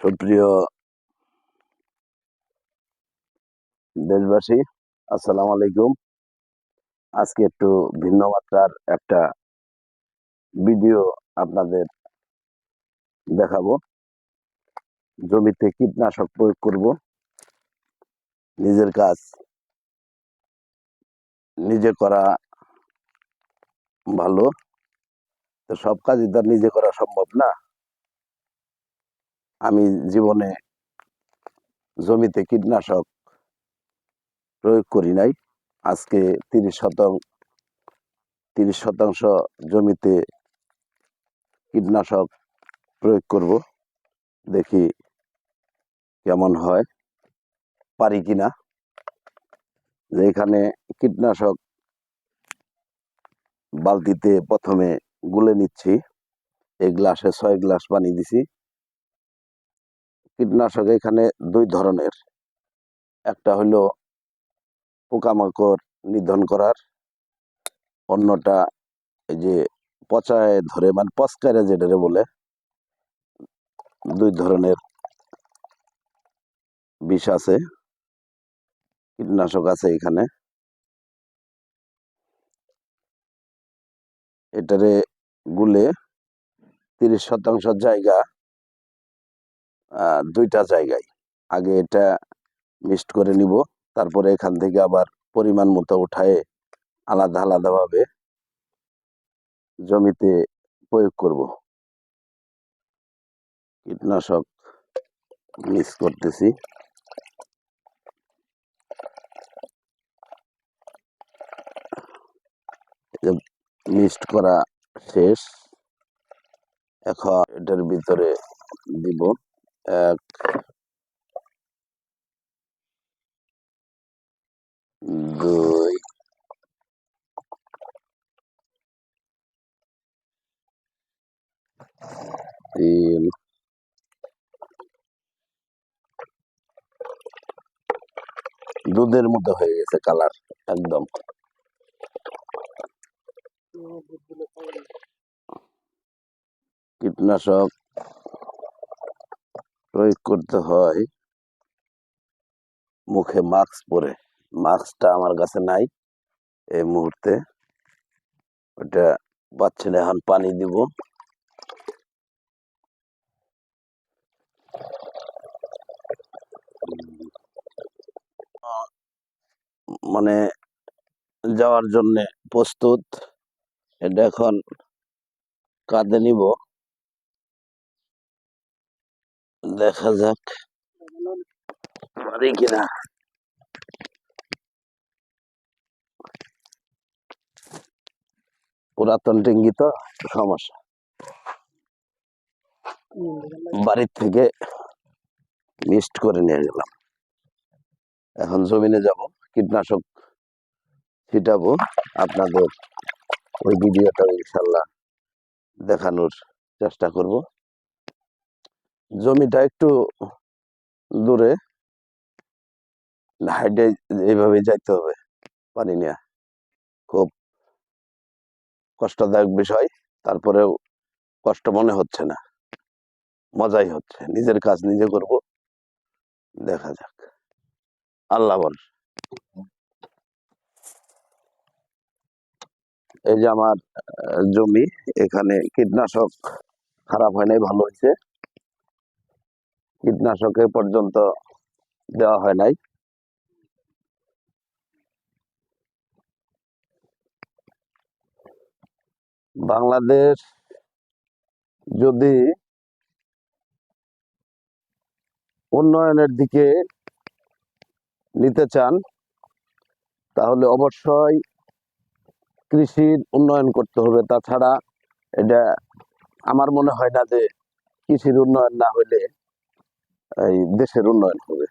সুপ্রিয় দেশবাসী, আসসালামু আলাইকুম। আজকে একটু ভিন্ন মাত্রার একটা ভিডিও আপনাদের দেখাবো। জমিতে কীটনাশক প্রয়োগ করব। নিজের কাজ নিজে করা ভালো, তো সব কাজই তো আর নিজে করা সম্ভব না। আমি জীবনে জমিতে কীটনাশক প্রয়োগ করি নাই। আজকে 30% জমিতে কীটনাশক প্রয়োগ করব। দেখি কেমন হয়, পারি কিনা। যে এখানে কীটনাশক বালতিতে প্রথমে গুলে নিচ্ছি। এই গ্লাসে 6 গ্লাস পানি দিছি। কীটনাশক এখানে 2 ধরনের, একটা হলো পোকামাকড় নিধন করার, অন্যটা এই যে পচায় ধরে, মানে পচকারে যেটারে বলে। 2 ধরনের বিষ আছে, কীটনাশক আছে এখানে। এটারে গুলে 30% জায়গা 2টা জায়গায় আগে এটা মিক্সড করে নিব। তারপরে এখান থেকে আবার পরিমাণ মতো উঠায়ে আলাদা আলাদাভাবে জমিতে প্রয়োগ করব। কীটনাশক মিক্স করতেছি। মিক্সড করা শেষ। এখন এটার ভিতরে দিব 1, 2, 3, দুধের মতো হয়ে গেছে কালার একদম। কীটনাশক প্রয়োগ করতে হয় মুখে মাস্ক পরে। মাস্কটা আমার কাছে নাই এই মুহূর্তে, ওটা পাচ্ছি না। এখন পানি দিব। মানে যাওয়ার জন্য প্রস্তুত। এটা এখন কাঁধে নিব, দেখা যাক পারি কিনা। পুরাতন টেঙ্গি তো সমস্যা। বাড়ির থেকে মিক্সড করে নিয়ে গেলাম। এখন জমিনে যাব, কীটনাশক ছিটাবো। আপনাদের ওই ভিডিওটা ইনশাল্লাহ দেখানোর চেষ্টা করব। জমিটা একটু দূরে, হাইটে এইভাবে যাইতে হবে পানি নিয়ে। খুব কষ্টদায়ক বিষয়, তারপরেও কষ্ট মনে হচ্ছে না, মজাই হচ্ছে। নিজের কাজ নিজে করব, দেখা যাক। আল্লাহ বল। এই যে আমার জমি, এখানে কীটনাশক খারাপ হয় নাই, ভালো হয়েছে। কীটনাশক এ পর্যন্ত দেওয়া হয় নাই। বাংলাদেশ যদি উন্নয়নের দিকে নিতে চান, তাহলে অবশ্যই কৃষির উন্নয়ন করতে হবে। তাছাড়া এটা আমার মনে হয় না যে কৃষির উন্নয়ন না হলে এই দেশের উন্নয়ন হবে।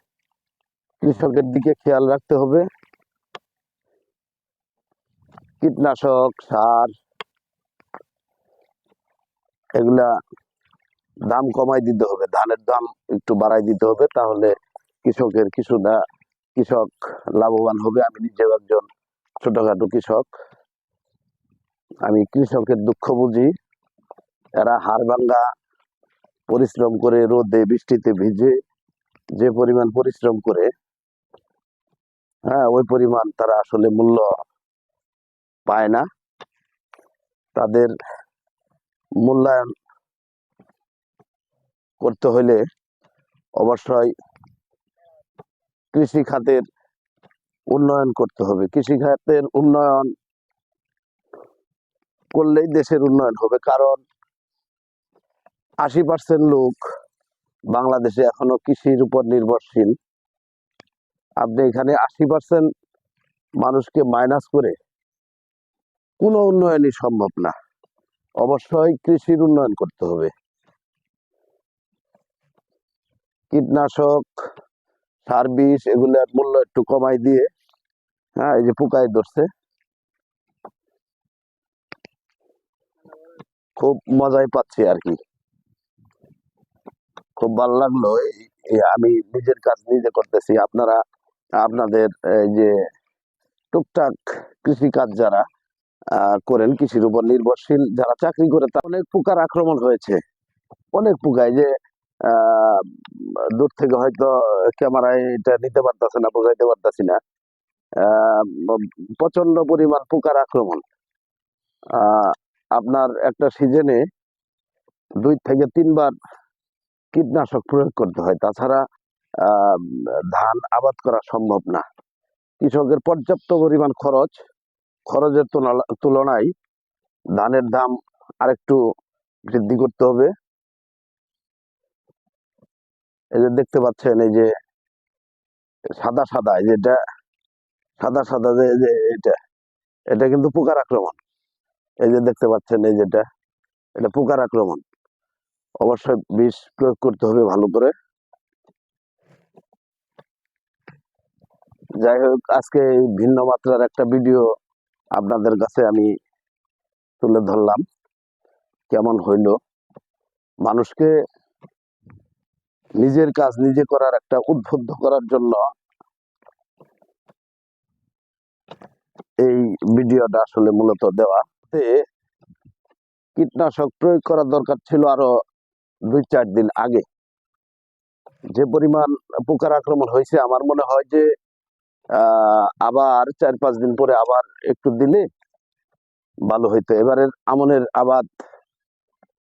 কৃষকের দিকে খেয়াল রাখতে হবে। কীটনাশক, সার এগুলা দাম কমাই দিতে হবে, ধানের দাম একটু বাড়াই দিতে হবে। তাহলে কৃষক লাভবান হবে। আমি নিজেও একজন ছোটখাটো কৃষক, আমি কৃষকের দুঃখ বুঝি। এরা হাড় ভাঙ্গা পরিশ্রম করে রোদে বৃষ্টিতে ভিজে যে পরিমাণ পরিশ্রম করে, হ্যাঁ, ওই পরিমাণ তারা আসলে মূল্য পায় না। তাদের মূল্যায়ন করতে হলে অবশ্যই কৃষি খাতের উন্নয়ন করতে হবে। কৃষি খাতের উন্নয়ন করলেই দেশের উন্নয়ন হবে, কারণ 80% লোক বাংলাদেশে এখনো কৃষির উপর নির্ভরশীল। আপনি এখানে 80% মানুষকে মাইনাস করে কোনো উন্নয়নই সম্ভব না। অবশ্যই কৃষির উন্নয়ন করতে হবে। কীটনাশক, সার, বিষ এগুলোর মূল্য একটু কমাই দিয়ে, হ্যাঁ, এই যে পোকায় ধরছে, খুব মজাই পাচ্ছি আর কি। খুব ভালো লাগলো। আমি নিজের কাজ নিজে করতেছি, আপনারা আপনাদের এই যে টুকটাক কৃষি কাজ যারা করেন, কৃষির উপর নির্ভরশীল যারা চাকরি করে, তা অনেক পোকার আক্রমণ হয়েছে। অনেক পোকায় যে আহ দূর থেকে হয়তো ক্যামেরায় এটা নিতে পারতেছে না, বোঝাইতে পারতেছি না। আহ প্রচন্ড পরিমাণ পোকার আক্রমণ। আহ আপনার একটা সিজনে 2 থেকে 3 বার কীটনাশক প্রয়োগ করতে হয়, তাছাড়া আহ ধান আবাদ করা সম্ভব না। কৃষকের পর্যাপ্ত পরিমাণ খরচের তুলনায় ধানের দাম আরেকটু বৃদ্ধি করতে হবে। এই যে দেখতে পাচ্ছেন, এই যে সাদা সাদা, যেটা সাদা সাদা যে এটা এটা কিন্তু পোকার আক্রমণ। এই যে দেখতে পাচ্ছেন, এই যেটা, এটা পোকার আক্রমণ। অবশ্যই বিষ প্রয়োগ করতে হবে ভালো করে। যাই হোক, আজকে এই ভিন্ন মাত্রার একটা ভিডিও আপনাদের কাছে আমি তুলে ধরলাম। কেমন হইলো? মানুষকে নিজের কাজ নিজে করার একটা উদ্বুদ্ধ করার জন্য এই ভিডিওটা আসলে মূলত দেওয়া। কীটনাশক প্রয়োগ করার দরকার ছিল আরো 2-4 দিন আগে। যে পরিমাণ পোকার আক্রমণ হয়েছে, আমার মনে হয় যে আবার 4-5 দিন পরে আবার একটু দিলে ভালো হইতো। এবারের আমনের আবাদ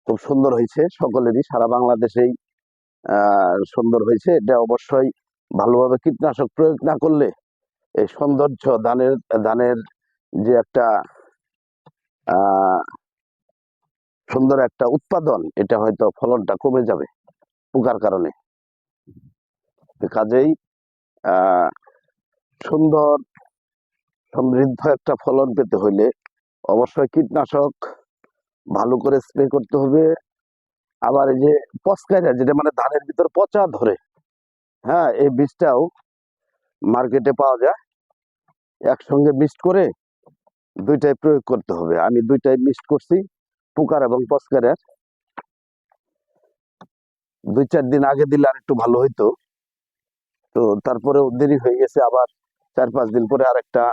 খুব সুন্দর হয়েছে, সকলেরই, সারা বাংলাদেশেই সুন্দর হয়েছে। এটা অবশ্যই ভালোভাবে কীটনাশক প্রয়োগ না করলে এই সৌন্দর্য, ধানের যে একটা সুন্দর একটা উৎপাদন, এটা হয়তো ফলনটা কমে যাবে পোকার কারণে। কাজেই সুন্দর সমৃদ্ধ একটা ফলন পেতে হইলে অবশ্যই কীটনাশক ভালো করে স্প্রে করতে হবে। আবার এই যে পচকাইরা, যেটা মানে ধানের ভিতর পচা ধরে, হ্যাঁ, এই বীজটাও মার্কেটে পাওয়া যায়। একসঙ্গে মিক্সড করে দুইটাই প্রয়োগ করতে হবে। আমি দুইটাই মিক্সড করছি, পোকার এবং পচকারের। 2-4 দিন আগে দিলে আর একটু ভালো হইতো, তো তারপরেও দেরি হয়ে গেছে। আবার 4-5 দিন পরে আরেকটা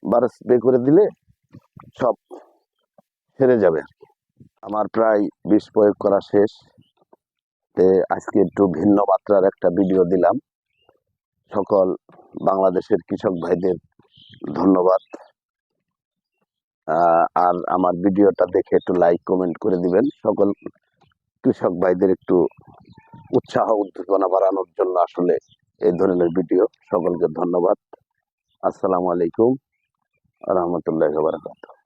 বার স্প্রে করে দিলে সব সেরে যাবে। আমার প্রায় বিষ প্রয়োগ করা শেষ। আজকে একটু ভিন্ন মাত্রার একটা ভিডিও দিলাম। সকল বাংলাদেশের কৃষক ভাইদের ধন্যবাদ। আর আমার ভিডিওটা দেখে একটু লাইক কমেন্ট করে দিবেন। সকল কৃষক ভাইদের একটু উৎসাহ উদ্দীপনা বাড়ানোর জন্য আসলে এই ধরনের ভিডিও। সকলকে ধন্যবাদ। আসসালামু আলাইকুম ওয়া রাহমাতুল্লাহি ওয়া বারাকাতুহু।